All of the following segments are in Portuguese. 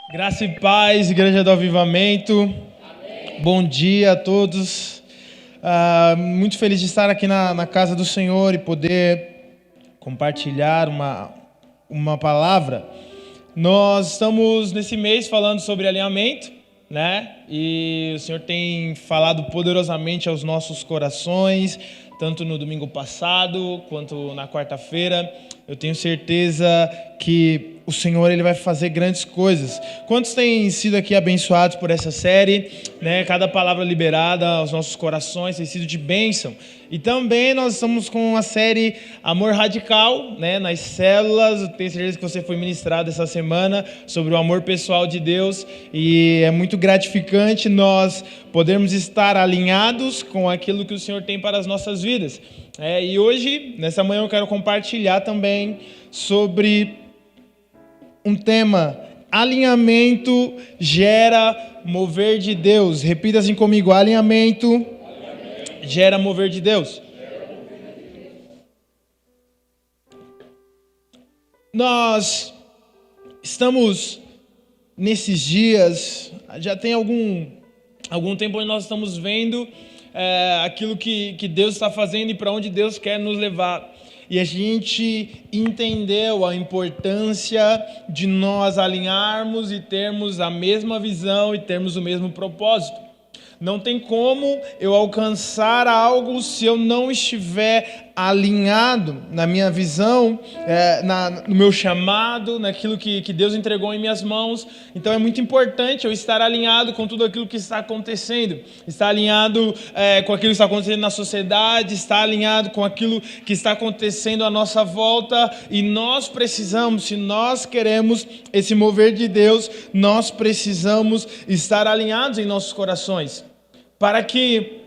Graça e paz, Igreja do Avivamento. Amém. Bom dia a todos. Muito feliz de estar aqui na casa do Senhor e poder compartilhar uma palavra. Nós estamos nesse mês falando sobre alinhamento, né? E o Senhor tem falado poderosamente aos nossos corações, tanto no domingo passado quanto na quarta-feira. Eu tenho certeza que o Senhor ele vai fazer grandes coisas. Quantos têm sido aqui abençoados por essa série, né? Cada palavra liberada aos nossos corações tem sido de bênção. E também nós estamos com a série Amor Radical, né? Nas células. Eu tenho certeza que você foi ministrado essa semana sobre o amor pessoal de Deus. E é muito gratificante nós podermos estar alinhados com aquilo que o Senhor tem para as nossas vidas. E hoje, nessa manhã, eu quero compartilhar também sobre um tema: alinhamento gera mover de Deus. Repita assim comigo: alinhamento gera mover de Deus. Nós estamos nesses dias, já tem algum tempo onde nós estamos vendo aquilo que Deus está fazendo e para onde Deus quer nos levar. E a gente entendeu a importância de nós alinharmos e termos a mesma visão e termos o mesmo propósito. Não tem como eu alcançar algo se eu não estiver alinhado na minha visão, no meu chamado, naquilo que Deus entregou em minhas mãos. Então é muito importante eu estar alinhado com tudo aquilo que está acontecendo, estar alinhado com aquilo que está acontecendo na sociedade, estar alinhado com aquilo que está acontecendo à nossa volta. E nós precisamos, se nós queremos esse mover de Deus, nós precisamos estar alinhados em nossos corações, para que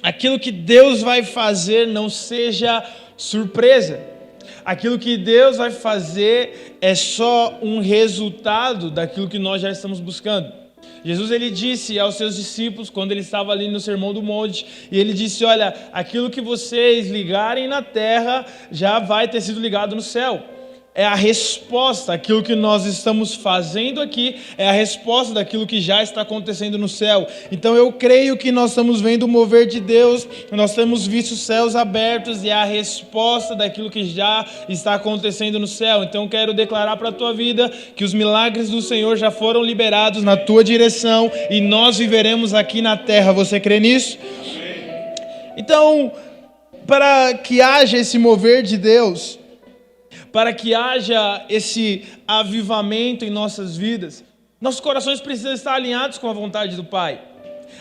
aquilo que Deus vai fazer não seja surpresa. Aquilo que Deus vai fazer é só um resultado daquilo que nós já estamos buscando. Jesus ele disse aos seus discípulos, quando ele estava ali no Sermão do Monte, e ele disse: olha, aquilo que vocês ligarem na terra já vai ter sido ligado no céu. É a resposta, aquilo que nós estamos fazendo aqui é a resposta daquilo que já está acontecendo no céu. Então eu creio que nós estamos vendo o mover de Deus, nós temos visto os céus abertos e é a resposta daquilo que já está acontecendo no céu. Então eu quero declarar para a tua vida que os milagres do Senhor já foram liberados na tua direção e nós viveremos aqui na terra. Você crê nisso? Então, para que haja esse mover de Deus, para que haja esse avivamento em nossas vidas, nossos corações precisam estar alinhados com a vontade do Pai.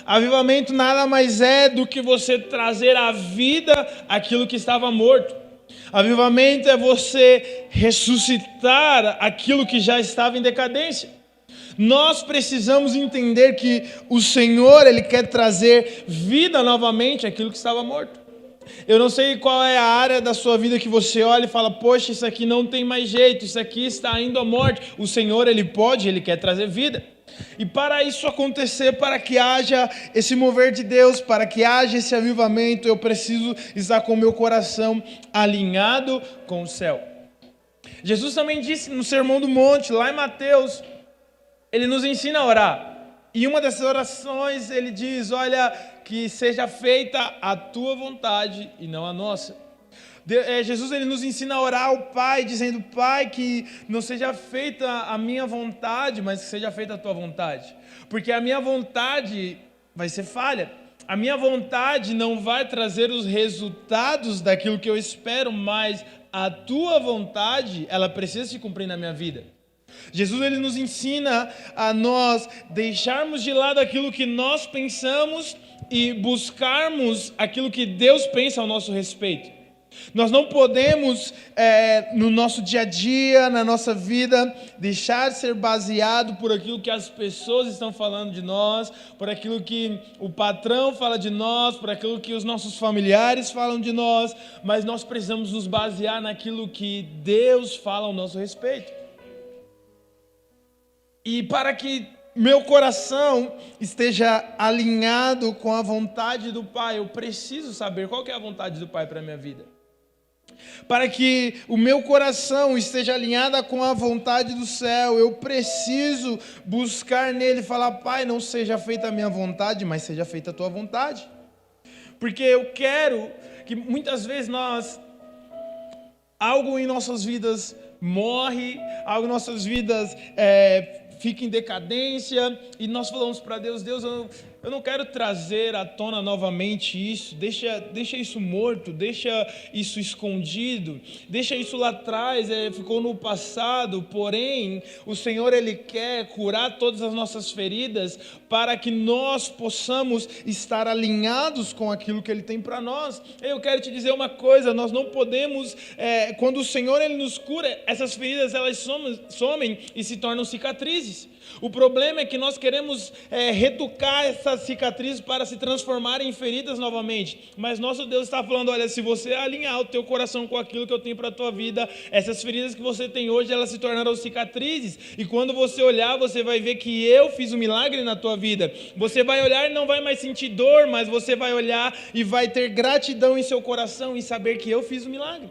Avivamento nada mais é do que você trazer à vida aquilo que estava morto. Avivamento é você ressuscitar aquilo que já estava em decadência. Nós precisamos entender que o Senhor ele quer trazer vida novamente àquilo que estava morto. Eu não sei qual é a área da sua vida que você olha e fala: poxa, isso aqui não tem mais jeito, isso aqui está indo à morte. O Senhor, Ele pode, Ele quer trazer vida. E para isso acontecer, para que haja esse mover de Deus, para que haja esse avivamento, eu preciso estar com o meu coração alinhado com o céu. Jesus também disse no Sermão do Monte, lá em Mateus, Ele nos ensina a orar. E uma dessas orações ele diz: olha, que seja feita a tua vontade e não a nossa. Jesus ele nos ensina a orar ao Pai, dizendo: Pai, que não seja feita a minha vontade, mas que seja feita a tua vontade. Porque a minha vontade vai ser falha. A minha vontade não vai trazer os resultados daquilo que eu espero, mas a tua vontade, ela precisa se cumprir na minha vida. Jesus ele nos ensina a nós deixarmos de lado aquilo que nós pensamos e buscarmos aquilo que Deus pensa ao nosso respeito. Nós não podemos, no nosso dia a dia, na nossa vida, deixar de ser baseado por aquilo que as pessoas estão falando de nós, por aquilo que o patrão fala de nós, por aquilo que os nossos familiares falam de nós, mas nós precisamos nos basear naquilo que Deus fala ao nosso respeito. E para que meu coração esteja alinhado com a vontade do Pai, eu preciso saber qual que é a vontade do Pai para a minha vida. Para que o meu coração esteja alinhado com a vontade do céu, eu preciso buscar nele e falar: Pai, não seja feita a minha vontade, mas seja feita a tua vontade. Porque eu quero que muitas vezes algo em nossas vidas morre, algo em nossas vidas fica em decadência, e nós falamos para Deus: Deus, eu não quero trazer à tona novamente isso, deixa isso morto, deixa isso escondido, deixa isso lá atrás, ficou no passado. Porém, o Senhor, Ele quer curar todas as nossas feridas, para que nós possamos estar alinhados com aquilo que Ele tem para nós. Eu quero te dizer uma coisa: nós não podemos, quando o Senhor Ele nos cura, essas feridas elas somem e se tornam cicatrizes. O problema é que nós queremos retocar essas cicatrizes para se transformarem em feridas novamente. Mas nosso Deus está falando: olha, se você alinhar o teu coração com aquilo que eu tenho para a tua vida, essas feridas que você tem hoje, elas se tornarão cicatrizes. E quando você olhar, você vai ver que eu fiz um milagre na tua vida. Você vai olhar e não vai mais sentir dor, mas você vai olhar e vai ter gratidão em seu coração em saber que eu fiz um milagre.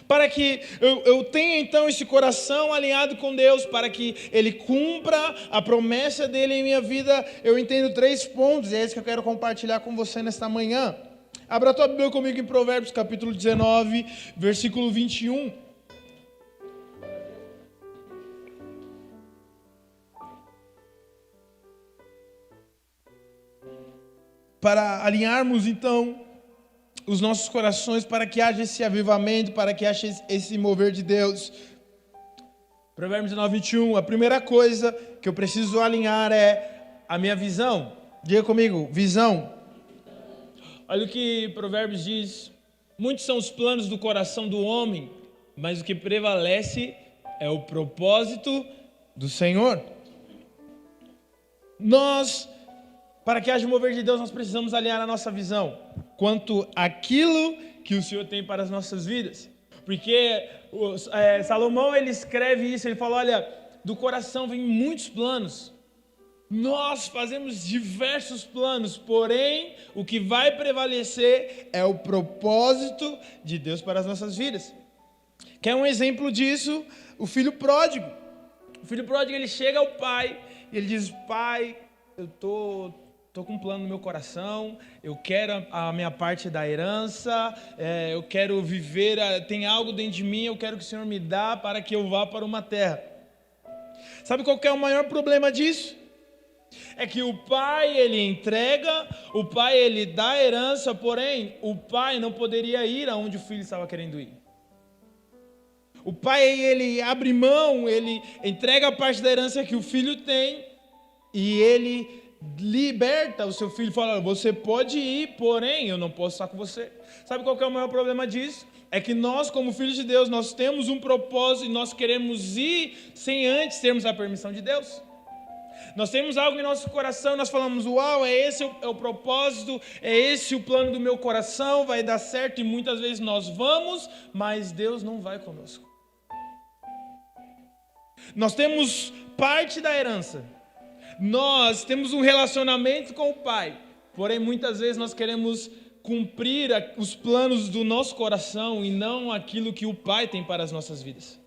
Para que eu tenha então esse coração alinhado com Deus, para que Ele cumpra a promessa dEle em minha vida, eu entendo 3 pontos, e é isso que eu quero compartilhar com você nesta manhã. Abra a tua Bíblia comigo em Provérbios capítulo 19, versículo 21. Para alinharmos então os nossos corações, para que haja esse avivamento, para que haja esse mover de Deus. Provérbios 19, 21, a primeira coisa que eu preciso alinhar é a minha visão. Diga comigo: visão. Olha o que Provérbios diz: muitos são os planos do coração do homem, mas o que prevalece é o propósito do Senhor. Para que haja o mover de Deus, nós precisamos alinhar a nossa visão quanto àquilo que o Senhor tem para as nossas vidas. Porque Salomão, ele escreve isso, ele fala: olha, do coração vem muitos planos. Nós fazemos diversos planos, porém, o que vai prevalecer é o propósito de Deus para as nossas vidas. Quer um exemplo disso? O filho pródigo. O filho pródigo, ele chega ao pai e ele diz: pai, eu estou com um plano no meu coração, eu quero a minha parte da herança, eu quero viver, tem algo dentro de mim, eu quero que o Senhor me dá para que eu vá para uma terra. Sabe qual que é o maior problema disso? É que o pai, ele entrega, o pai, ele dá a herança, porém, o pai não poderia ir aonde o filho estava querendo ir. O pai, ele abre mão, ele entrega a parte da herança que o filho tem, e ele liberta o seu filho e fala: você pode ir, porém eu não posso estar com você. Sabe qual que é o maior problema disso? É que nós, como filhos de Deus, nós temos um propósito e nós queremos ir sem antes termos a permissão de Deus. Nós temos algo em nosso coração, nós falamos: uau, esse é o propósito, é esse o plano do meu coração, vai dar certo, e muitas vezes nós vamos, mas Deus não vai conosco. Nós temos parte da herança, nós temos um relacionamento com o Pai, porém muitas vezes nós queremos cumprir os planos do nosso coração e não aquilo que o Pai tem para as nossas vidas.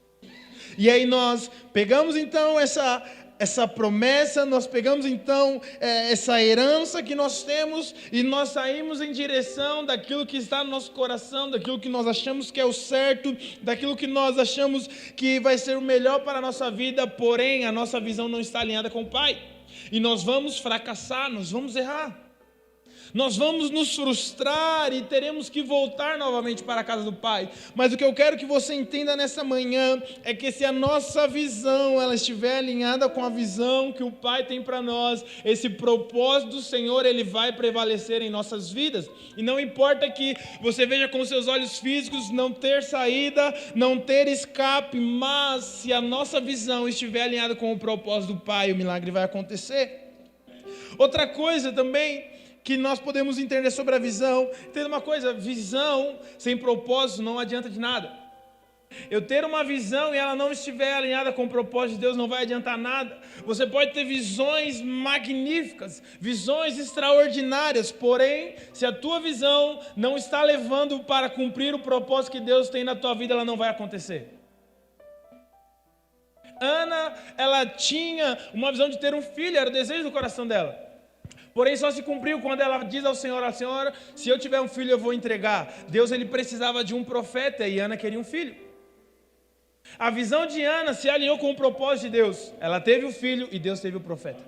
E aí nós pegamos então essa promessa, nós pegamos então essa herança que nós temos e nós saímos em direção daquilo que está no nosso coração, daquilo que nós achamos que é o certo, daquilo que nós achamos que vai ser o melhor para a nossa vida, porém a nossa visão não está alinhada com o Pai. E nós vamos fracassar, nós vamos errar. Nós vamos nos frustrar e teremos que voltar novamente para a casa do Pai. Mas o que eu quero que você entenda nessa manhã é que se a nossa visão ela estiver alinhada com a visão que o Pai tem para nós, esse propósito do Senhor ele vai prevalecer em nossas vidas. E não importa que você veja com seus olhos físicos não ter saída, não ter escape, mas se a nossa visão estiver alinhada com o propósito do Pai, o milagre vai acontecer. Outra coisa também que nós podemos entender sobre a visão. Entenda uma coisa: visão sem propósito não adianta de nada. Eu ter uma visão e ela não estiver alinhada com o propósito de Deus não vai adiantar nada. Você pode ter visões magníficas, visões extraordinárias, porém, se a tua visão não está levando para cumprir o propósito que Deus tem na tua vida, ela não vai acontecer. Ana, ela tinha uma visão de ter um filho, era o desejo do coração dela. Porém, só se cumpriu quando ela diz ao Senhor, Senhor, se eu tiver um filho, eu vou entregar. Deus, ele precisava de um profeta e Ana queria um filho. A visão de Ana se alinhou com o propósito de Deus. Ela teve o filho e Deus teve o profeta.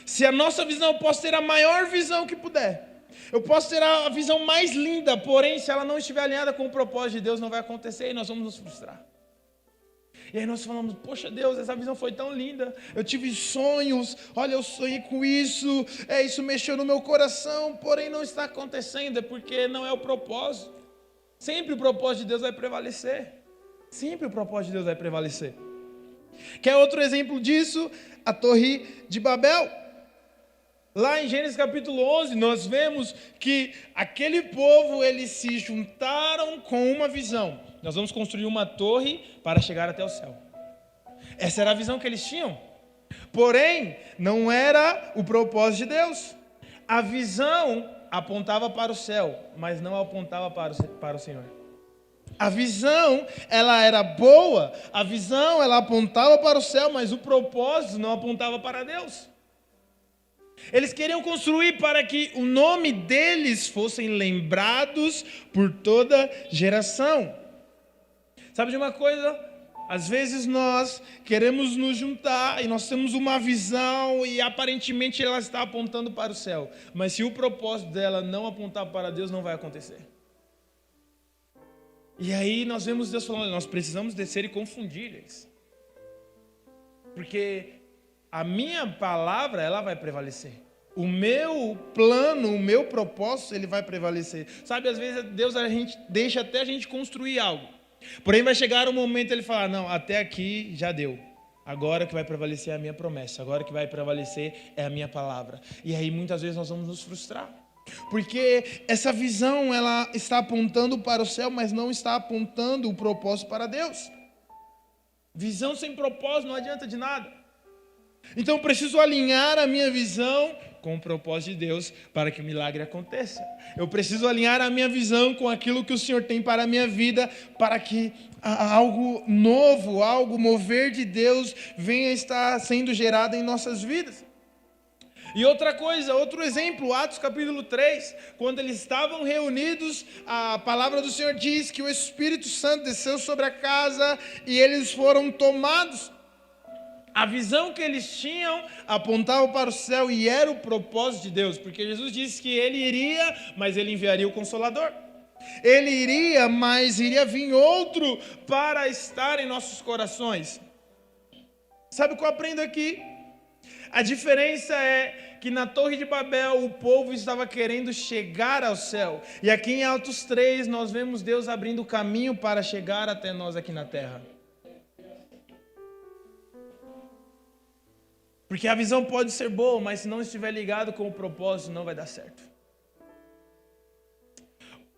Se a nossa visão, eu posso ter a maior visão que puder. Eu posso ter a visão mais linda, porém, se ela não estiver alinhada com o propósito de Deus, não vai acontecer e nós vamos nos frustrar. E aí nós falamos, poxa Deus, essa visão foi tão linda, eu tive sonhos, olha, eu sonhei com isso, isso mexeu no meu coração, porém não está acontecendo, é porque não é o propósito. Sempre o propósito de Deus vai prevalecer. Sempre o propósito de Deus vai prevalecer. Quer outro exemplo disso? A Torre de Babel. Lá em Gênesis capítulo 11, nós vemos que aquele povo, eles se juntaram com uma visão. Nós vamos construir uma torre para chegar até o céu. Essa era a visão que eles tinham. Porém, não era o propósito de Deus. A visão apontava para o céu, mas não apontava para o Senhor. A visão, ela era boa, a visão, ela apontava para o céu, mas o propósito não apontava para Deus. Eles queriam construir para que o nome deles fossem lembrados por toda geração. Sabe de uma coisa? Às vezes nós queremos nos juntar e nós temos uma visão e aparentemente ela está apontando para o céu. Mas se o propósito dela não apontar para Deus, não vai acontecer. E aí nós vemos Deus falando, nós precisamos descer e confundir eles. Porque a minha palavra, ela vai prevalecer. O meu plano, o meu propósito, ele vai prevalecer. Sabe, às vezes Deus deixa até a gente construir algo. Porém vai chegar um momento ele falar, não, até aqui já deu. Agora que vai prevalecer é a minha promessa. Agora que vai prevalecer é a minha palavra. E aí muitas vezes nós vamos nos frustrar. Porque essa visão, ela está apontando para o céu, mas não está apontando o propósito para Deus. Visão sem propósito não adianta de nada. Então eu preciso alinhar a minha visão com o propósito de Deus para que o milagre aconteça. Eu preciso alinhar a minha visão com aquilo que o Senhor tem para a minha vida, para que algo novo, algo mover de Deus venha estar sendo gerado em nossas vidas. E outra coisa, outro exemplo, Atos capítulo 3, quando eles estavam reunidos, a palavra do Senhor diz que o Espírito Santo desceu sobre a casa e eles foram tomados. A visão que eles tinham apontava para o céu e era o propósito de Deus, porque Jesus disse que Ele iria, mas Ele enviaria o Consolador. Ele iria, mas iria vir outro para estar em nossos corações. Sabe o que eu aprendo aqui? A diferença é que na Torre de Babel o povo estava querendo chegar ao céu. E aqui em Atos 3 nós vemos Deus abrindo o caminho para chegar até nós aqui na terra. Porque a visão pode ser boa, mas se não estiver ligado com o propósito, não vai dar certo.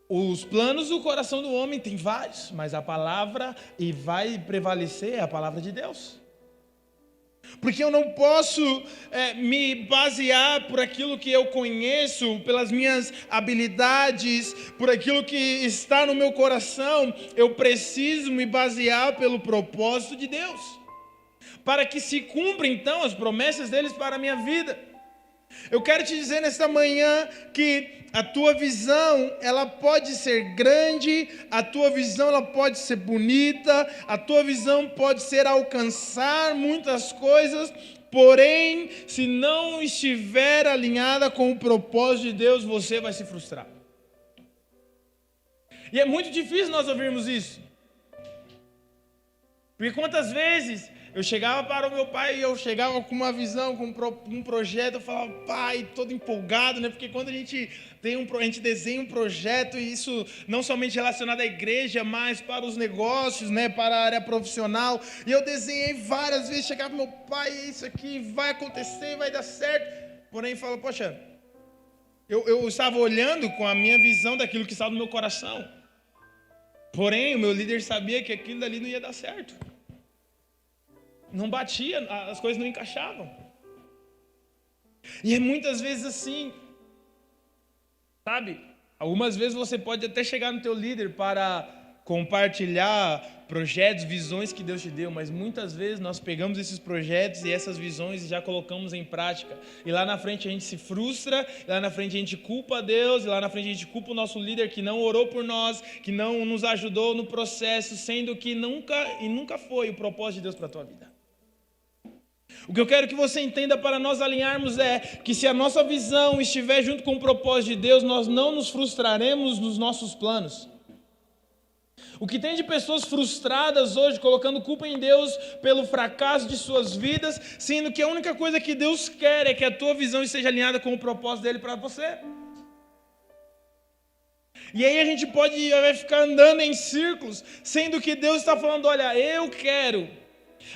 Os planos do coração do homem tem vários, mas a palavra e vai prevalecer é a palavra de Deus. Porque eu não posso me basear por aquilo que eu conheço, pelas minhas habilidades, por aquilo que está no meu coração. Eu preciso me basear pelo propósito de Deus, para que se cumpra então as promessas deles para a minha vida. Eu quero te dizer nesta manhã que a tua visão, ela pode ser grande, a tua visão ela pode ser bonita, a tua visão pode ser alcançar muitas coisas, porém, se não estiver alinhada com o propósito de Deus, você vai se frustrar. E é muito difícil nós ouvirmos isso. Porque quantas vezes eu chegava para o meu pai e eu chegava com uma visão, com um projeto, eu falava, pai, todo empolgado, né? Porque quando a gente desenha um projeto, e isso não somente relacionado à igreja, mas para os negócios, né? Para a área profissional. E eu desenhei várias vezes, chegava para o meu pai, isso aqui vai acontecer, vai dar certo. Porém, fala, poxa, eu estava olhando com a minha visão daquilo que estava no meu coração. Porém, o meu líder sabia que aquilo dali não ia dar certo. Não batia, as coisas não encaixavam. E é muitas vezes assim, sabe? Algumas vezes você pode até chegar no teu líder para compartilhar projetos, visões que Deus te deu, mas muitas vezes nós pegamos esses projetos e essas visões e já colocamos em prática. E lá na frente a gente se frustra, lá na frente a gente culpa a Deus, e lá na frente a gente culpa o nosso líder que não orou por nós, que não nos ajudou no processo, sendo que nunca foi o propósito de Deus para a tua vida. O que eu quero que você entenda para nós alinharmos é que se a nossa visão estiver junto com o propósito de Deus, nós não nos frustraremos nos nossos planos. O que tem de pessoas frustradas hoje, colocando culpa em Deus pelo fracasso de suas vidas, sendo que a única coisa que Deus quer é que a tua visão esteja alinhada com o propósito dele para você. E aí a gente vai ficar andando em círculos, sendo que Deus está falando, olha, eu quero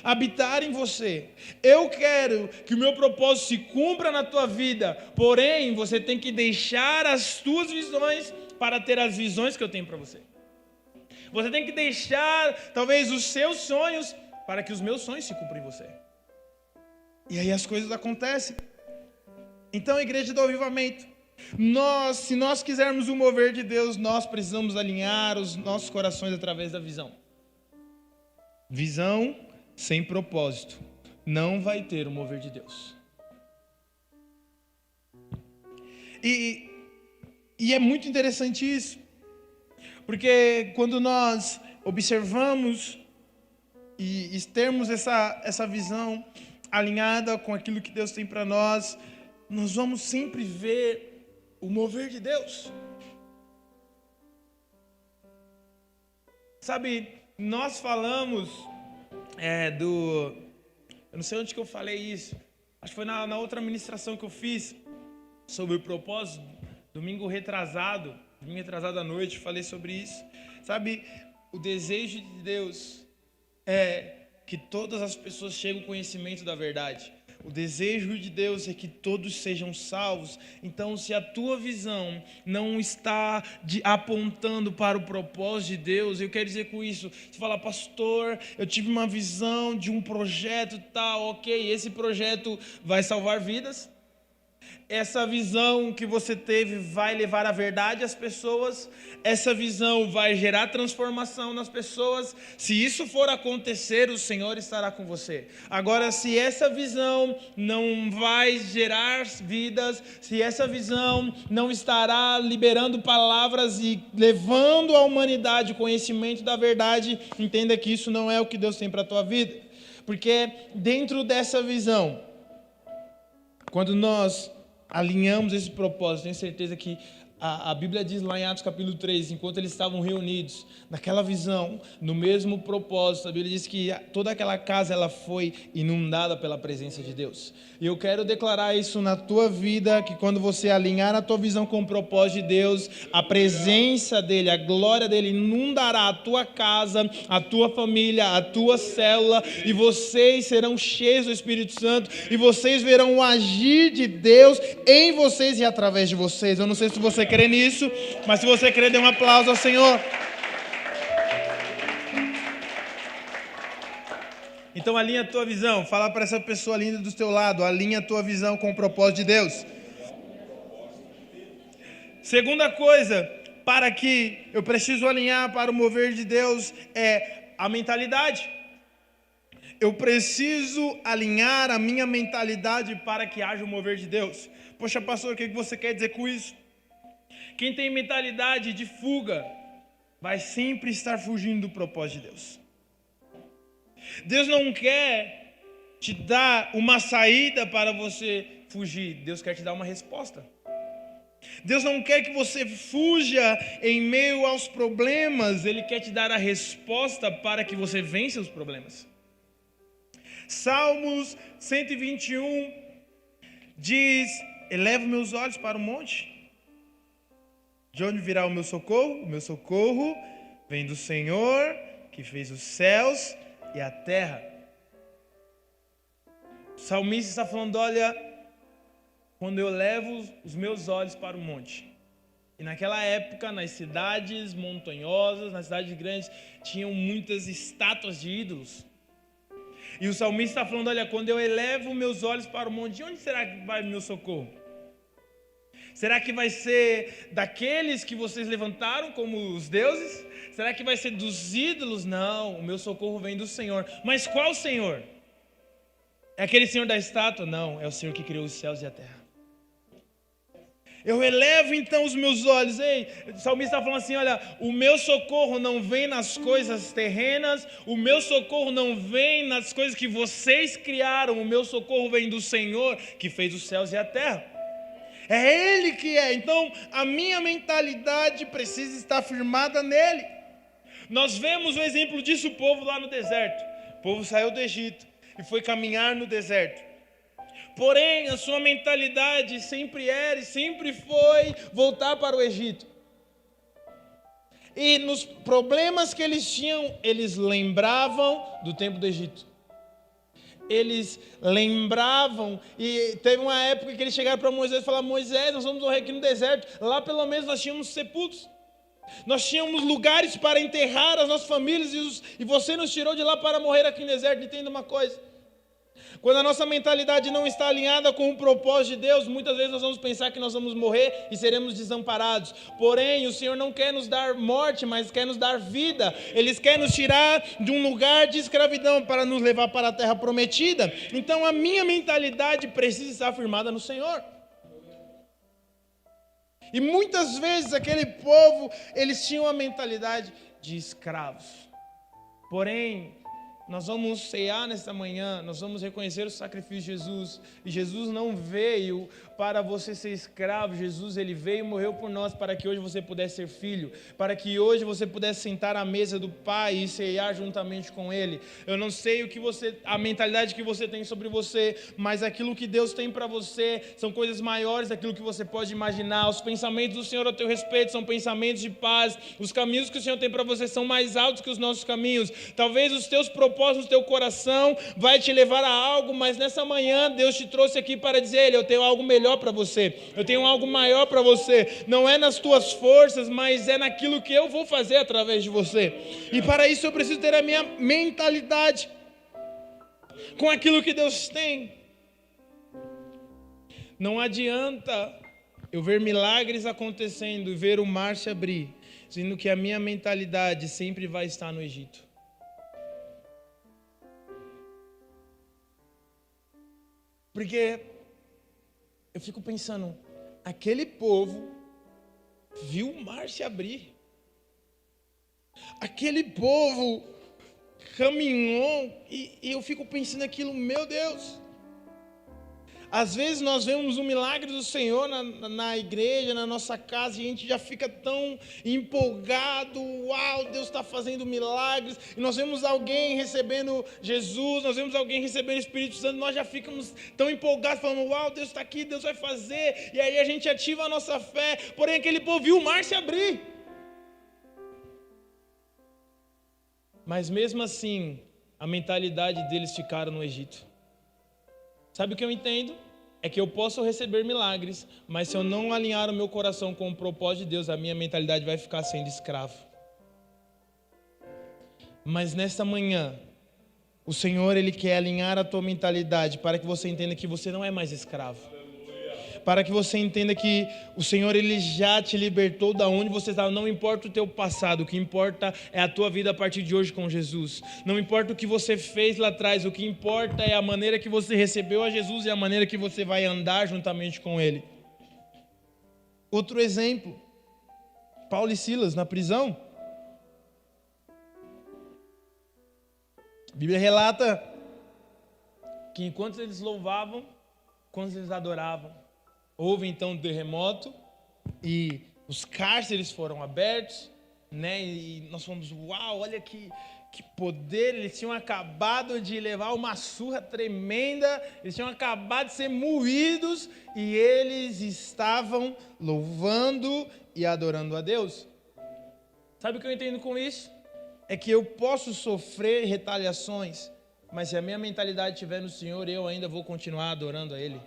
habitar em você, eu quero que o meu propósito se cumpra na tua vida, porém você tem que deixar as tuas visões para ter as visões que eu tenho para você. Você tem que deixar talvez os seus sonhos para que os meus sonhos se cumprem em você. E aí as coisas acontecem. Então, igreja do avivamento, se nós quisermos o mover de Deus, nós precisamos alinhar os nossos corações através da visão. Visão sem propósito não vai ter o mover de Deus. E é muito interessante isso, porque quando nós observamos e termos essa visão alinhada com aquilo que Deus tem para nós, nós vamos sempre ver o mover de Deus. Sabe, nós falamos eu não sei onde que eu falei isso, acho que foi na outra ministração que eu fiz sobre o propósito, domingo retrasado à noite, falei sobre isso. Sabe, o desejo de Deus é que todas as pessoas cheguem ao conhecimento da verdade. O desejo de Deus é que todos sejam salvos. Então, se a tua visão não está apontando para o propósito de Deus, eu quero dizer com isso, você fala, pastor, eu tive uma visão de um projeto tal, ok, esse projeto vai salvar vidas? Essa visão que você teve vai levar a verdade às pessoas, essa visão vai gerar transformação nas pessoas. Se isso for acontecer, o Senhor estará com você. Agora, se essa visão não vai gerar vidas, se essa visão não estará liberando palavras e levando a humanidade ao conhecimento da verdade, entenda que isso não é o que Deus tem para a tua vida. Porque dentro dessa visão, quando nós alinhamos esse propósito, tenho certeza que a Bíblia diz lá em Atos capítulo 3, enquanto eles estavam reunidos, naquela visão, no mesmo propósito, a Bíblia diz que toda aquela casa ela foi inundada pela presença de Deus. E eu quero declarar isso na tua vida, que quando você alinhar a tua visão com o propósito de Deus, a presença dEle, a glória dEle inundará a tua casa, a tua família, a tua célula, e vocês serão cheios do Espírito Santo, e vocês verão o agir de Deus em vocês e através de vocês. Eu não sei se você crê nisso, mas se você crê, dê um aplauso ao Senhor. Então alinha a tua visão, fala para essa pessoa linda do teu lado, alinha a tua visão com o propósito de Deus. Segunda coisa, para que eu preciso alinhar para o mover de Deus, é a mentalidade. Eu preciso alinhar a minha mentalidade para que haja o mover de Deus. Poxa, pastor, o que você quer dizer com isso? Quem tem mentalidade de fuga vai sempre estar fugindo do propósito de Deus. Deus não quer te dar uma saída para você fugir. Deus quer te dar uma resposta. Deus não quer que você fuja em meio aos problemas. Ele quer te dar a resposta para que você vença os problemas. Salmos 121 diz: elevo meus olhos para o monte. De onde virá o meu socorro? O meu socorro vem do Senhor, que fez os céus e a terra. O salmista está falando, olha, quando eu levo os meus olhos para o monte, E naquela época, nas cidades montanhosas, nas cidades grandes, tinham muitas estátuas de ídolos. E o salmista está falando, olha, quando eu elevo meus olhos para o monte, de onde será que vai meu socorro? Será que vai ser daqueles que vocês levantaram como os deuses? Será que vai ser dos ídolos? Não, o meu socorro vem do Senhor. Mas qual Senhor? É aquele Senhor da estátua? Não, é o Senhor que criou os céus e a terra. Eu elevo então os meus olhos. Ei, o salmista está falando assim, olha, o meu socorro não vem nas coisas terrenas, o meu socorro não vem nas coisas que vocês criaram, o meu socorro vem do Senhor que fez os céus e a terra. É Ele que é. Então a minha mentalidade precisa estar firmada nele. Nós vemos o exemplo disso, o povo lá no deserto. O povo saiu do Egito e foi caminhar no deserto. Porém, a sua mentalidade sempre era e sempre foi voltar para o Egito. E nos problemas que eles tinham, eles lembravam do tempo do Egito. Eles lembravam, e teve uma época que eles chegaram para Moisés e falaram, Moisés, nós vamos morrer aqui no deserto. Lá pelo menos nós tínhamos sepulcros. Nós tínhamos lugares para enterrar as nossas famílias e você nos tirou de lá para morrer aqui no deserto. Entenda uma coisa. Quando a nossa mentalidade não está alinhada com o propósito de Deus, muitas vezes nós vamos pensar que nós vamos morrer e seremos desamparados. Porém, o Senhor não quer nos dar morte, mas quer nos dar vida. Ele quer nos tirar de um lugar de escravidão para nos levar para a terra prometida. Então a minha mentalidade precisa estar firmada no Senhor. E muitas vezes aquele povo, eles tinham a mentalidade de escravos. Porém, nós vamos cear nesta manhã, nós vamos reconhecer o sacrifício de Jesus. E Jesus não veio para você ser escravo. Jesus, ele veio e morreu por nós para que hoje você pudesse ser filho, para que hoje você pudesse sentar à mesa do Pai e ceiar juntamente com Ele. Eu não sei a mentalidade que você tem sobre você, mas aquilo que Deus tem para você são coisas maiores daquilo que você pode imaginar. Os pensamentos do Senhor a teu respeito são pensamentos de paz. Os caminhos que o Senhor tem para você são mais altos que os nossos caminhos. Talvez os teus propósitos, o teu coração vai te levar a algo, mas nessa manhã Deus te trouxe aqui para dizer, eu tenho algo melhor para você, eu tenho algo maior para você. Não é nas tuas forças, mas é naquilo que eu vou fazer através de você. E para isso eu preciso ter a minha mentalidade com aquilo que Deus tem. Não adianta eu ver milagres acontecendo e ver o mar se abrir, sendo que a minha mentalidade sempre vai estar no Egito. Porque eu fico pensando, aquele povo viu o mar se abrir. Aquele povo caminhou e eu fico pensando aquilo, meu Deus. Às vezes nós vemos o milagre do Senhor na igreja, na nossa casa, e a gente já fica tão empolgado, uau, Deus está fazendo milagres, e nós vemos alguém recebendo Jesus, nós vemos alguém recebendo o Espírito Santo, nós já ficamos tão empolgados, falando, uau, Deus está aqui, Deus vai fazer, e aí a gente ativa a nossa fé. Porém aquele povo viu o mar se abrir. Mas mesmo assim, a mentalidade deles ficaram no Egito. Sabe o que eu entendo? É que eu posso receber milagres, mas se eu não alinhar o meu coração com o propósito de Deus, a minha mentalidade vai ficar sendo escravo. Mas nesta manhã, o Senhor, Ele quer alinhar a tua mentalidade para que você entenda que você não é mais escravo. Para que você entenda que o Senhor, Ele já te libertou da onde você estava. Não importa o teu passado, o que importa é a tua vida a partir de hoje com Jesus. Não importa o que você fez lá atrás, o que importa é a maneira que você recebeu a Jesus e a maneira que você vai andar juntamente com Ele. Outro exemplo, Paulo e Silas na prisão. A Bíblia relata que enquanto eles louvavam, enquanto eles adoravam, houve então um terremoto e os cárceres foram abertos, né? E nós fomos, uau, olha que poder. Eles tinham acabado de levar uma surra tremenda, eles tinham acabado de ser moídos e eles estavam louvando e adorando a Deus. Sabe o que eu entendo com isso? É que eu posso sofrer retaliações, mas se a minha mentalidade estiver no Senhor, eu ainda vou continuar adorando a Ele.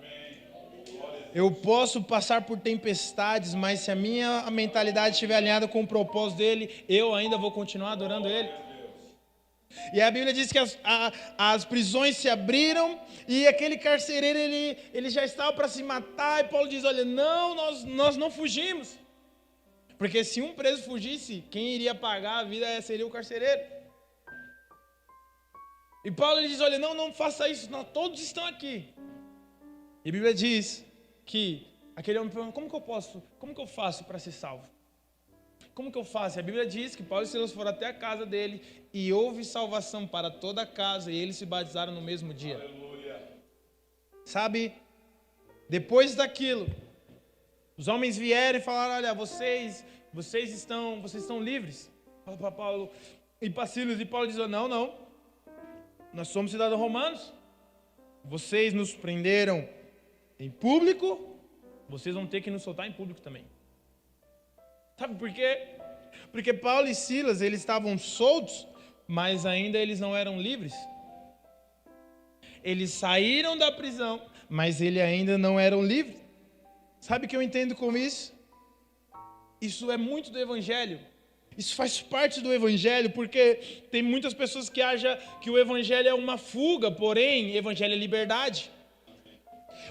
Eu posso passar por tempestades, mas se a minha mentalidade estiver alinhada com o propósito dele, eu ainda vou continuar adorando ele. E a Bíblia diz que as prisões se abriram e aquele carcereiro ele já estava para se matar. E Paulo diz: olha, não, nós não fugimos. Porque se um preso fugisse, quem iria pagar a vida seria o carcereiro. E Paulo ele diz: olha, não faça isso, não, todos estão aqui. E a Bíblia diz que aquele homem pergunta: como que eu faço para ser salvo? Como que eu faço? A Bíblia diz que Paulo e Silas foram até a casa dele e houve salvação para toda a casa e eles se batizaram no mesmo dia. Aleluia. Sabe, depois daquilo, os homens vieram e falaram: olha, vocês estão livres. Fala para Paulo e para Silas, e Paulo diz: não, nós somos cidadãos romanos, vocês nos prenderam em público, vocês vão ter que nos soltar em público também. Sabe por quê? Porque Paulo e Silas, eles estavam soltos, mas ainda eles não eram livres. Eles saíram da prisão, mas eles ainda não eram livres. Sabe o que eu entendo com isso? Isso é muito do Evangelho. Isso faz parte do Evangelho, porque tem muitas pessoas que acham que o Evangelho é uma fuga, porém, Evangelho é liberdade.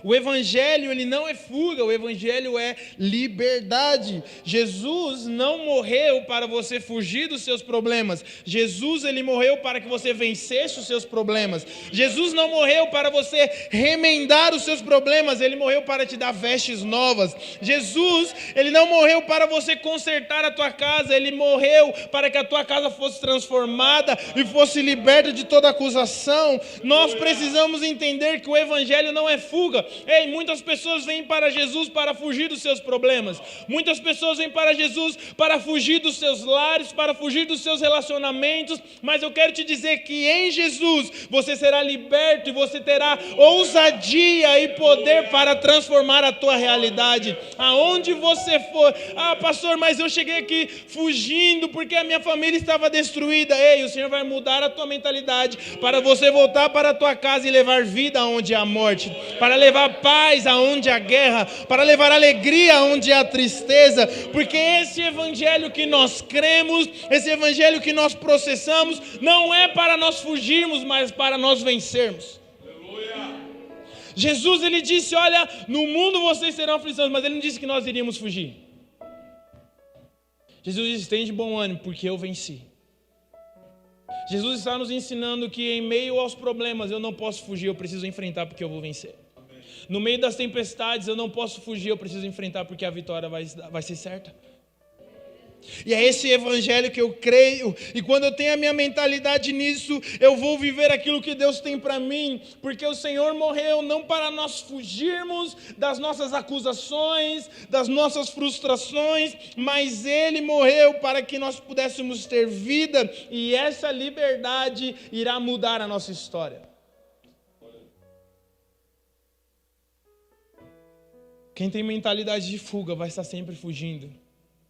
O Evangelho, ele não é fuga, o Evangelho é liberdade. Jesus não morreu para você fugir dos seus problemas. Jesus, ele morreu para que você vencesse os seus problemas. Jesus não morreu para você remendar os seus problemas, ele morreu para te dar vestes novas. Jesus, ele não morreu para você consertar a tua casa, ele morreu para que a tua casa fosse transformada e fosse liberta de toda acusação. Nós precisamos entender que o Evangelho não é fuga. Ei, muitas pessoas vêm para Jesus para fugir dos seus problemas. Muitas pessoas vêm para Jesus para fugir dos seus lares, para fugir dos seus relacionamentos. Mas eu quero te dizer que em Jesus você será liberto e você terá ousadia e poder para transformar a tua realidade. Aonde você for: ah, pastor, mas eu cheguei aqui fugindo porque a minha família estava destruída. Ei, o Senhor vai mudar a tua mentalidade para você voltar para a tua casa e levar vida onde há morte, para levar paz aonde há guerra, para levar alegria aonde há tristeza, porque esse evangelho que nós cremos, esse evangelho que nós processamos, não é para nós fugirmos, mas para nós vencermos. Aleluia. Jesus, ele disse: olha, no mundo vocês terão aflições, mas ele não disse que nós iríamos fugir. Jesus disse: tem de bom ânimo, porque eu venci. Jesus está nos ensinando que em meio aos problemas eu não posso fugir, eu preciso enfrentar porque eu vou vencer. No meio das tempestades eu não posso fugir, eu preciso enfrentar porque a vitória vai ser certa. E é esse evangelho que eu creio, e quando eu tenho a minha mentalidade nisso, eu vou viver aquilo que Deus tem para mim, porque o Senhor morreu não para nós fugirmos das nossas acusações, das nossas frustrações, mas Ele morreu para que nós pudéssemos ter vida, e essa liberdade irá mudar a nossa história. Quem tem mentalidade de fuga vai estar sempre fugindo.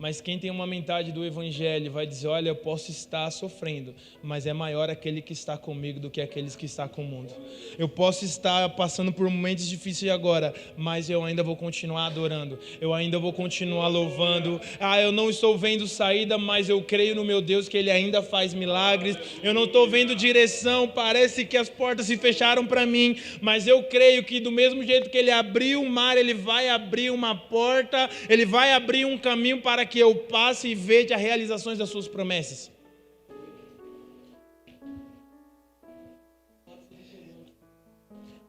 Mas quem tem uma mentalidade do Evangelho vai dizer: olha, eu posso estar sofrendo, mas é maior aquele que está comigo do que aqueles que estão com o mundo. Eu posso estar passando por momentos difíceis agora, mas eu ainda vou continuar adorando. Eu ainda vou continuar louvando. Ah, eu não estou vendo saída, mas eu creio no meu Deus que Ele ainda faz milagres. Eu não estou vendo direção, parece que as portas se fecharam para mim, mas eu creio que do mesmo jeito que Ele abriu o mar, Ele vai abrir uma porta, Ele vai abrir um caminho para que eu passe e veja as realizações das suas promessas.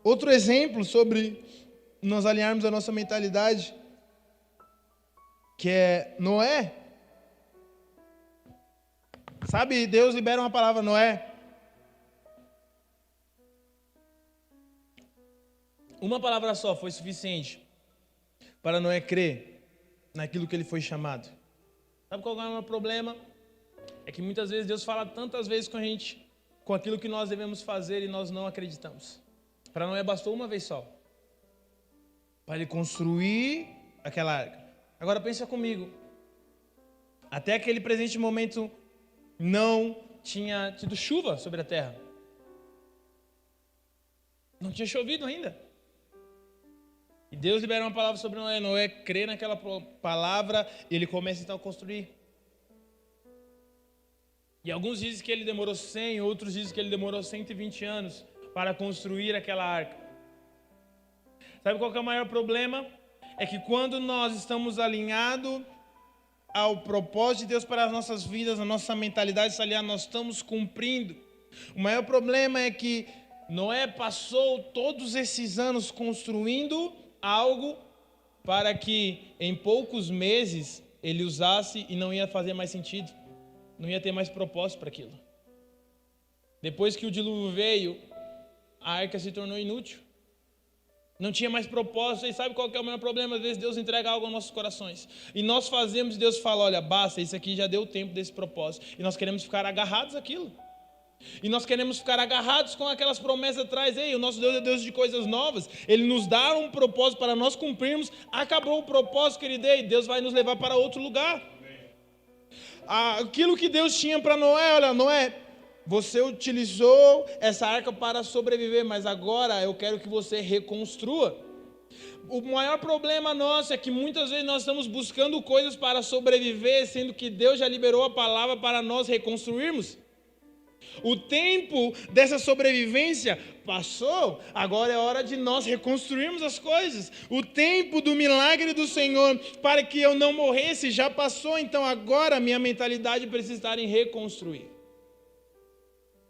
Outro exemplo sobre nós alinharmos a nossa mentalidade, que é Noé. Sabe, Deus libera uma palavra: Noé, uma palavra só foi suficiente para Noé crer naquilo que ele foi chamado. Sabe qual é o meu problema? É que muitas vezes Deus fala tantas vezes com a gente, com aquilo que nós devemos fazer, e nós não acreditamos. Para Noé bastou uma vez só, para ele construir aquela arca. Agora pensa comigo, até aquele presente momento não tinha tido chuva sobre a terra. Não tinha chovido ainda. E Deus libera uma palavra sobre Noé. Noé crê naquela palavra e ele começa então a construir. E alguns dizem que ele demorou 100, outros dizem que ele demorou 120 anos para construir aquela arca. Sabe qual que é o maior problema? É que quando nós estamos alinhados ao propósito de Deus para as nossas vidas, a nossa mentalidade está alinhada, nós estamos cumprindo. O maior problema é que Noé passou todos esses anos construindo algo para que em poucos meses ele usasse e não ia fazer mais sentido, não ia ter mais propósito para aquilo. Depois que o dilúvio veio, a arca se tornou inútil. Não tinha mais propósito. E sabe qual que é o maior problema? Às vezes Deus entrega algo aos nossos corações. E nós fazemos, Deus fala, olha, basta, isso aqui já deu tempo desse propósito. E nós queremos ficar agarrados àquilo. E nós queremos ficar agarrados com aquelas promessas atrás. Ei, o nosso Deus é Deus de coisas novas. Ele nos dá um propósito para nós cumprirmos. Acabou o propósito que Ele deu e Deus vai nos levar para outro lugar. Aquilo que Deus tinha para Noé, olha, Noé, você utilizou essa arca para sobreviver, mas agora eu quero que você reconstrua. O maior problema nosso é que muitas vezes nós estamos buscando coisas para sobreviver, sendo que Deus já liberou a palavra para nós reconstruirmos. O tempo dessa sobrevivência passou, agora é hora de nós reconstruirmos as coisas. O tempo do milagre do Senhor para que eu não morresse já passou, então agora a minha mentalidade precisa estar em reconstruir.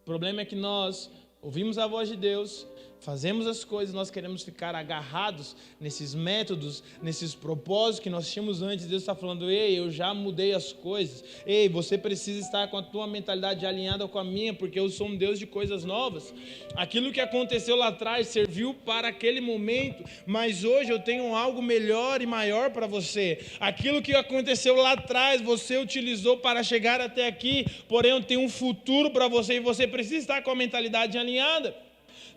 O problema é que nós ouvimos a voz de Deus, fazemos as coisas, nós queremos ficar agarrados nesses métodos, nesses propósitos que nós tínhamos antes. Deus está falando, ei, eu já mudei as coisas. Ei, você precisa estar com a tua mentalidade alinhada com a minha, porque eu sou um Deus de coisas novas. Aquilo que aconteceu lá atrás serviu para aquele momento, mas hoje eu tenho algo melhor e maior para você. Aquilo que aconteceu lá atrás, você utilizou para chegar até aqui, porém eu tenho um futuro para você e você precisa estar com a mentalidade alinhada.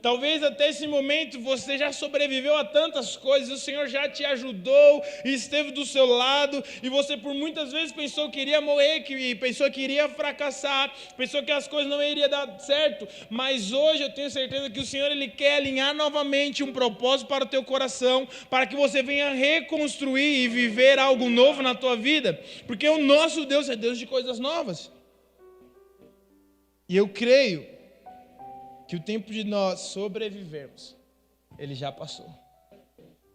Talvez até esse momento você já sobreviveu a tantas coisas, o Senhor já te ajudou e esteve do seu lado, e você por muitas vezes pensou que iria morrer, pensou que iria fracassar, pensou que as coisas não iriam dar certo, mas hoje eu tenho certeza que o Senhor Ele quer alinhar novamente um propósito para o teu coração, para que você venha reconstruir e viver algo novo na tua vida, porque o nosso Deus é Deus de coisas novas. E eu creio que o tempo de nós sobrevivermos, ele já passou.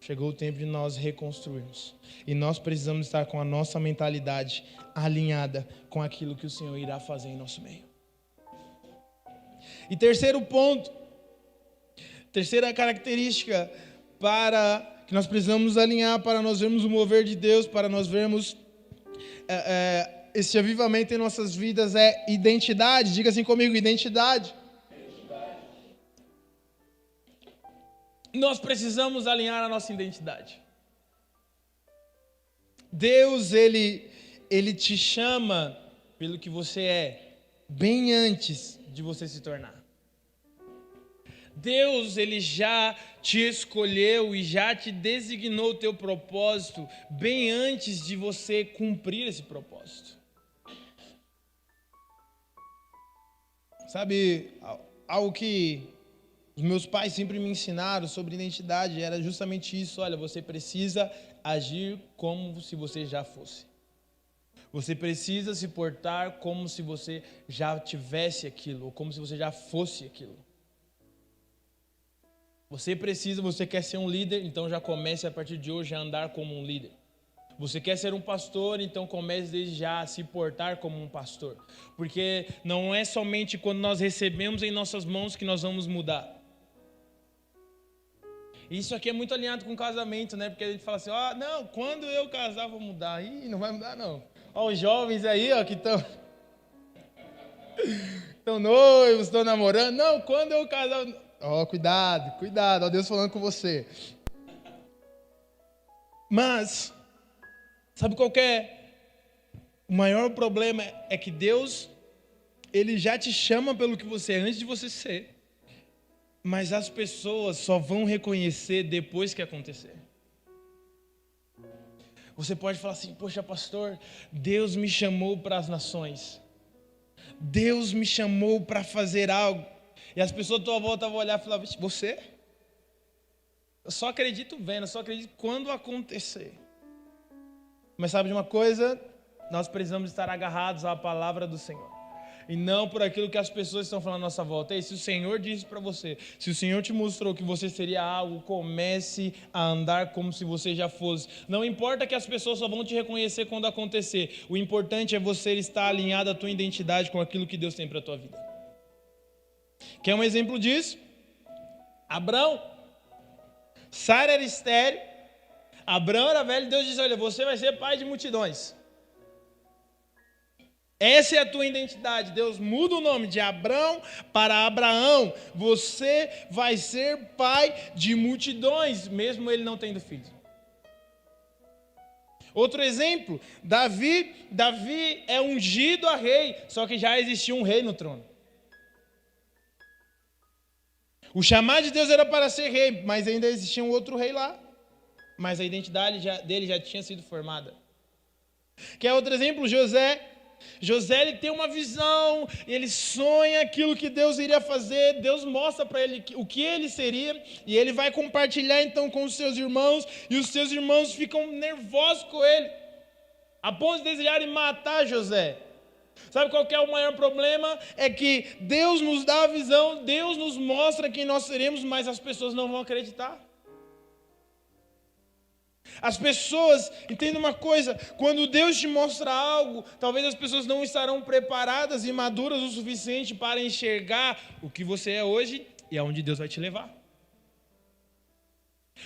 Chegou o tempo de nós reconstruirmos. E nós precisamos estar com a nossa mentalidade alinhada com aquilo que o Senhor irá fazer em nosso meio. E terceiro ponto, terceira característica para que nós precisamos alinhar para nós vermos o mover de Deus, para nós vermos esse avivamento em nossas vidas é identidade. Diga assim comigo, identidade. Nós precisamos alinhar a nossa identidade. Deus, Ele te chama pelo que você é, bem antes de você se tornar. Deus, Ele já te escolheu e já te designou o teu propósito, bem antes de você cumprir esse propósito. Sabe, algo que os meus pais sempre me ensinaram sobre identidade era justamente isso. Olha, você precisa agir como se você já fosse. Você precisa se portar como se você já tivesse aquilo, ou como se você já fosse aquilo. Você quer ser um líder, então já comece a partir de hoje a andar como um líder. Você quer ser um pastor, então comece desde já a se portar como um pastor. Porque não é somente quando nós recebemos em nossas mãos que nós vamos mudar. Isso aqui é muito alinhado com casamento, né? Porque a gente fala assim, não, quando eu casar vou mudar. Ih, não vai mudar não. Os jovens aí, que estão noivos, estão namorando. Não, quando eu casar... Cuidado, Deus falando com você. Mas, sabe qual que é? O maior problema é que Deus, Ele já te chama pelo que você é antes de você ser. Mas as pessoas só vão reconhecer depois que acontecer. Você pode falar assim, poxa pastor, Deus me chamou para as nações. Deus me chamou para fazer algo. E as pessoas à tua volta vão olhar e falar, você? Eu só acredito vendo, eu só acredito quando acontecer. Mas sabe de uma coisa? Nós precisamos estar agarrados à palavra do Senhor. E não por aquilo que as pessoas estão falando à nossa volta. E se o Senhor disse para você, se o Senhor te mostrou que você seria algo, comece a andar como se você já fosse. Não importa que as pessoas só vão te reconhecer quando acontecer. O importante é você estar alinhado à tua identidade com aquilo que Deus tem para a tua vida. Quer um exemplo disso? Abrão. Sara era estéril. Abrão era velho e Deus disse, olha, você vai ser pai de multidões. Essa é a tua identidade. Deus muda o nome de Abrão para Abraão. Você vai ser pai de multidões, mesmo ele não tendo filhos. Outro exemplo, Davi é ungido a rei, só que já existia um rei no trono. O chamado de Deus era para ser rei, mas ainda existia um outro rei lá. Mas a identidade dele já tinha sido formada. Quer outro exemplo? José ele tem uma visão, ele sonha aquilo que Deus iria fazer, Deus mostra para ele o que ele seria, e ele vai compartilhar então com os seus irmãos, e os seus irmãos ficam nervosos com ele, a ponto de desejarem matar José. Sabe qual que é o maior problema? É que Deus nos dá a visão, Deus nos mostra quem nós seremos, mas as pessoas não vão acreditar. As pessoas, entenda uma coisa, quando Deus te mostra algo, talvez as pessoas não estarão preparadas e maduras o suficiente para enxergar o que você é hoje e aonde Deus vai te levar.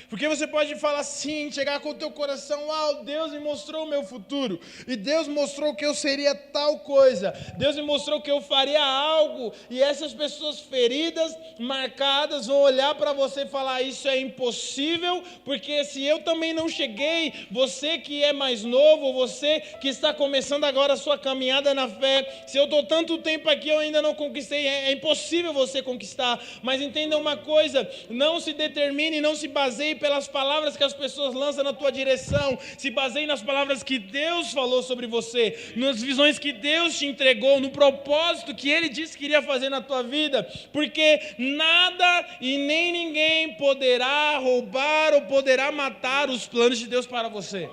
Porque você pode falar assim, chegar com o teu coração, Deus me mostrou o meu futuro, e Deus mostrou que eu seria tal coisa, Deus me mostrou que eu faria algo, e essas pessoas feridas, marcadas, vão olhar para você e falar, isso é impossível, porque se eu também não cheguei, você que é mais novo, você que está começando agora a sua caminhada na fé, se eu estou tanto tempo aqui, eu ainda não conquistei, é impossível você conquistar, mas entenda uma coisa, não se determine, não se baseie pelas palavras que as pessoas lançam na tua direção, se baseie nas palavras que Deus falou sobre você, nas visões que Deus te entregou, no propósito que Ele disse que iria fazer na tua vida, porque nada e nem ninguém poderá roubar ou poderá matar os planos de Deus para você.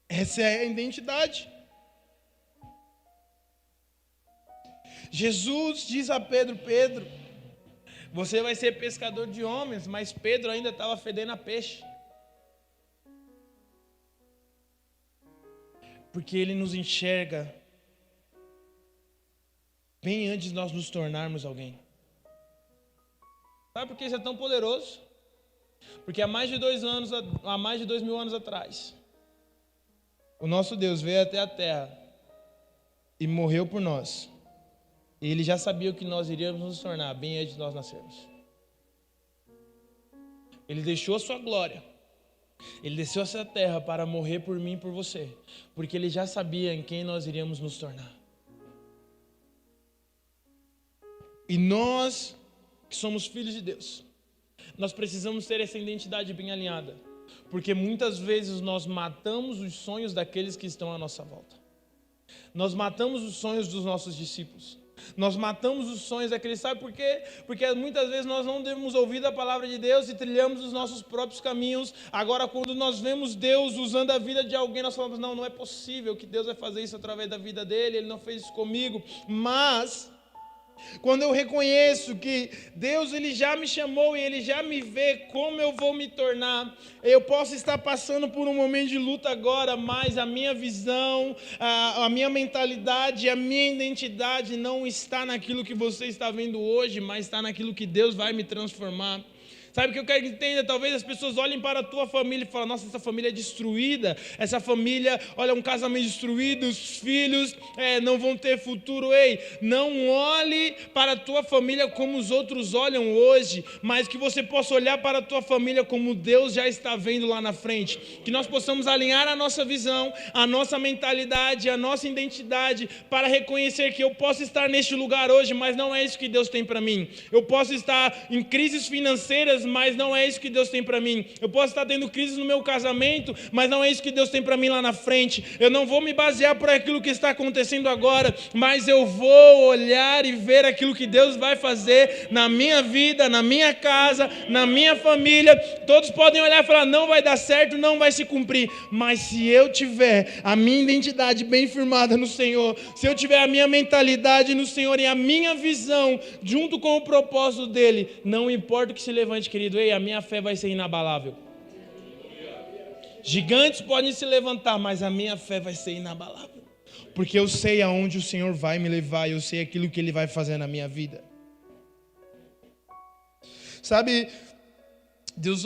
Essa é a identidade. Jesus diz a Pedro, você vai ser pescador de homens, mas Pedro ainda estava fedendo a peixe. Porque ele nos enxerga bem antes de nós nos tornarmos alguém. Sabe por que isso é tão poderoso? Porque há mais de 2.000 anos atrás, o nosso Deus veio até a terra e morreu por nós. E Ele já sabia o que nós iríamos nos tornar bem antes de nós nascermos. Ele deixou a sua glória. Ele desceu a essa terra para morrer por mim e por você. Porque Ele já sabia em quem nós iríamos nos tornar. E nós, que somos filhos de Deus, nós precisamos ter essa identidade bem alinhada. Porque muitas vezes nós matamos os sonhos daqueles que estão à nossa volta. Nós matamos os sonhos dos nossos discípulos. Nós matamos os sonhos daqueles, sabe por quê? Porque muitas vezes nós não temos ouvido a palavra de Deus e trilhamos os nossos próprios caminhos. Agora, quando nós vemos Deus usando a vida de alguém, nós falamos, não é possível que Deus vai fazer isso através da vida dele, Ele não fez isso comigo. Mas quando eu reconheço que Deus Ele já me chamou e Ele já me vê como eu vou me tornar, eu posso estar passando por um momento de luta agora, mas a minha visão, a minha mentalidade, a minha identidade não está naquilo que você está vendo hoje, mas está naquilo que Deus vai me transformar. Sabe o que eu quero que entenda? Talvez as pessoas olhem para a tua família e falem, nossa, essa família é destruída, essa família, olha, um casamento destruído, os filhos não vão ter futuro. Ei, não olhe para a tua família como os outros olham hoje, mas que você possa olhar para a tua família como Deus já está vendo lá na frente, que nós possamos alinhar a nossa visão, a nossa mentalidade, a nossa identidade, para reconhecer que eu posso estar neste lugar hoje, mas não é isso que Deus tem para mim. Eu posso estar em crises financeiras dias, mas não é isso que Deus tem para mim. Eu posso estar tendo crise no meu casamento, mas não é isso que Deus tem para mim lá na frente. Eu não vou me basear por aquilo que está acontecendo agora, mas eu vou olhar e ver aquilo que Deus vai fazer na minha vida, na minha casa, na minha família. Todos podem olhar e falar, não vai dar certo, não vai se cumprir. Mas se eu tiver a minha identidade bem firmada no Senhor, se eu tiver a minha mentalidade no Senhor e a minha visão junto com o propósito dele, não importa o que se levante, querido, a minha fé vai ser inabalável. Gigantes podem se levantar, mas a minha fé vai ser inabalável. Porque eu sei aonde o Senhor vai me levar, eu sei aquilo que Ele vai fazer na minha vida. Sabe, Jesus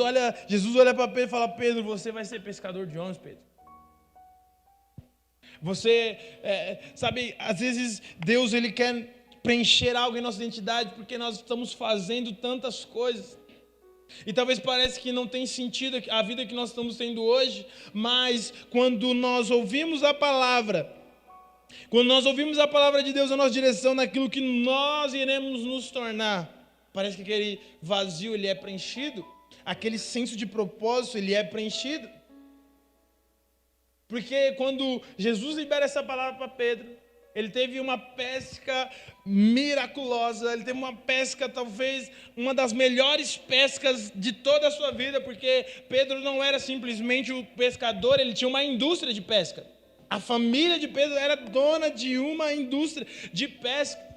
olha para Pedro e fala, Pedro, você vai ser pescador de homens, Pedro. Você, sabe, às vezes Deus Ele quer preencher algo em nossa identidade, porque nós estamos fazendo tantas coisas. E talvez pareça que não tem sentido a vida que nós estamos tendo hoje, mas quando nós ouvimos a palavra de Deus na nossa direção, naquilo que nós iremos nos tornar, parece que aquele vazio ele é preenchido, aquele senso de propósito ele é preenchido. Porque quando Jesus libera essa palavra para Pedro, ele teve uma pesca miraculosa, ele teve uma pesca, talvez uma das melhores pescas de toda a sua vida, porque Pedro não era simplesmente o pescador, ele tinha uma indústria de pesca. A família de Pedro era dona de uma indústria de pesca.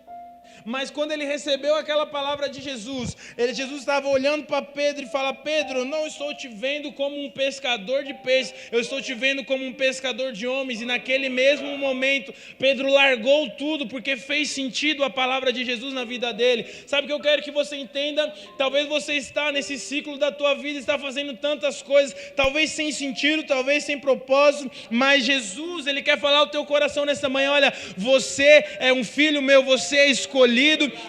Mas quando ele recebeu aquela palavra de Jesus estava olhando para Pedro e fala, Pedro, eu não estou te vendo como um pescador de peixes, eu estou te vendo como um pescador de homens. E naquele mesmo momento, Pedro largou tudo, porque fez sentido a palavra de Jesus na vida dele. Sabe o que eu quero que você entenda? Talvez você está nesse ciclo da tua vida, está fazendo tantas coisas, talvez sem sentido, talvez sem propósito, mas Jesus, Ele quer falar ao teu coração nessa manhã, olha, você é um filho meu, você é escolhido,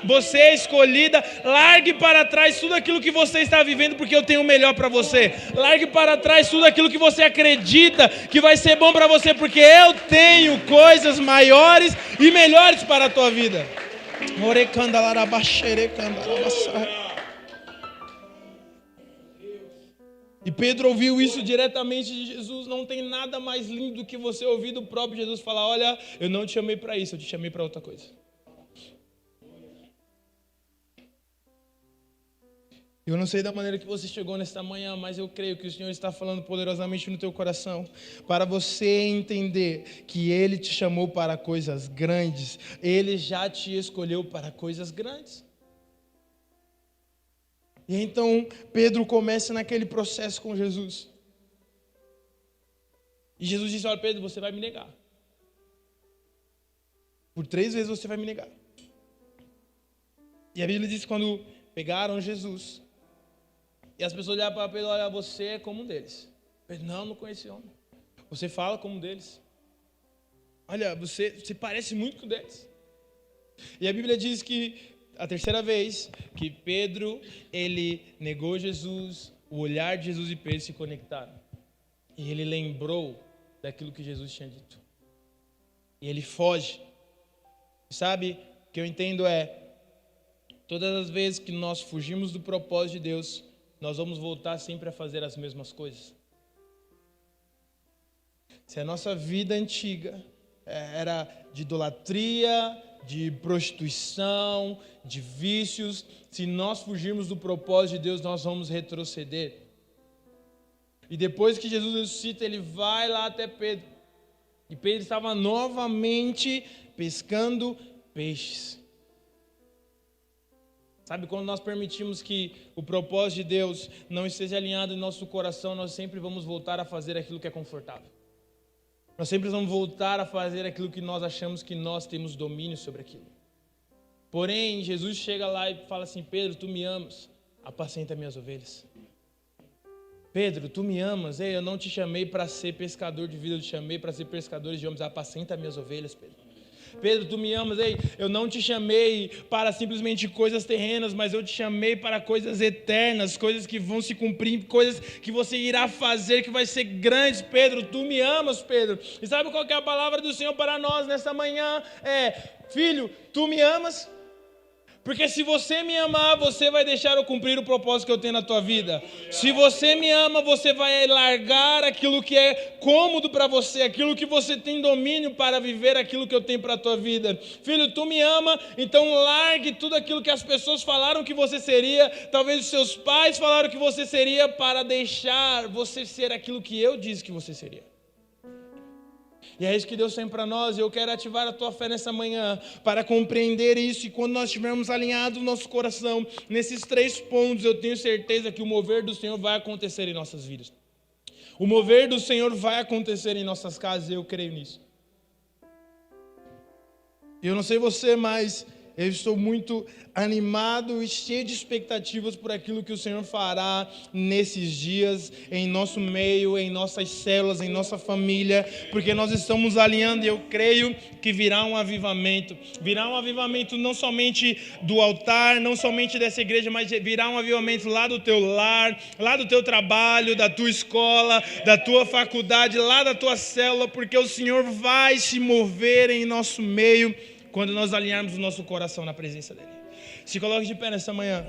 você é escolhida, largue para trás tudo aquilo que você está vivendo, porque eu tenho o melhor para você. Largue para trás tudo aquilo que você acredita que vai ser bom para você, porque eu tenho coisas maiores e melhores para a tua vida. E Pedro ouviu isso diretamente de Jesus. Não tem nada mais lindo do que você ouvir do próprio Jesus falar, olha, eu não te chamei para isso, eu te chamei para outra coisa. Eu não sei da maneira que você chegou nesta manhã, mas eu creio que o Senhor está falando poderosamente no teu coração, para você entender que Ele te chamou para coisas grandes, Ele já te escolheu para coisas grandes. E então Pedro começa naquele processo com Jesus. E Jesus disse, olha Pedro, você vai me negar. Por 3 vezes você vai me negar. E a Bíblia diz que quando pegaram Jesus, e as pessoas olharam para Pedro, olha, você é como um deles. Pedro, não conheci esse homem. Você fala como um deles. Olha, você parece muito com um deles. E a Bíblia diz que a 3ª vez que Pedro, ele negou Jesus, o olhar de Jesus e Pedro se conectaram. E ele lembrou daquilo que Jesus tinha dito. E ele foge. Sabe, o que eu entendo todas as vezes que nós fugimos do propósito de Deus, nós vamos voltar sempre a fazer as mesmas coisas. Se a nossa vida antiga era de idolatria, de prostituição, de vícios, se nós fugirmos do propósito de Deus, nós vamos retroceder. E depois que Jesus ressuscita, ele vai lá até Pedro. E Pedro estava novamente pescando peixes. Sabe, quando nós permitimos que o propósito de Deus não esteja alinhado em nosso coração, nós sempre vamos voltar a fazer aquilo que é confortável. Nós sempre vamos voltar a fazer aquilo que nós achamos que nós temos domínio sobre aquilo. Porém, Jesus chega lá e fala assim, Pedro, tu me amas, apacenta minhas ovelhas. Pedro, tu me amas, eu não te chamei para ser pescador de vida, eu te chamei para ser pescador de homens, apacenta minhas ovelhas, Pedro. Pedro, tu me amas, eu não te chamei para simplesmente coisas terrenas, mas eu te chamei para coisas eternas, coisas que vão se cumprir, coisas que você irá fazer, que vai ser grandes. Pedro, tu me amas, Pedro. E sabe qual que é a palavra do Senhor para nós nessa manhã? Filho, tu me amas? Porque se você me amar, você vai deixar eu cumprir o propósito que eu tenho na tua vida. Se você me ama, você vai largar aquilo que é cômodo para você, aquilo que você tem domínio para viver, aquilo que eu tenho para a tua vida. Filho, tu me ama, então largue tudo aquilo que as pessoas falaram que você seria, talvez os seus pais falaram que você seria, para deixar você ser aquilo que eu disse que você seria. E é isso que Deus tem para nós, e eu quero ativar a tua fé nessa manhã, para compreender isso, e quando nós estivermos alinhados no nosso coração, nesses 3 pontos, eu tenho certeza que o mover do Senhor vai acontecer em nossas vidas. O mover do Senhor vai acontecer em nossas casas, eu creio nisso. Eu não sei você, mas eu estou muito animado e cheio de expectativas por aquilo que o Senhor fará nesses dias, em nosso meio, em nossas células, em nossa família, porque nós estamos alinhando e eu creio que virá um avivamento não somente do altar, não somente dessa igreja, mas virá um avivamento lá do teu lar, lá do teu trabalho, da tua escola, da tua faculdade, lá da tua célula, porque o Senhor vai se mover em nosso meio, quando nós alinharmos o nosso coração na presença dEle. Se coloque de pé nessa manhã.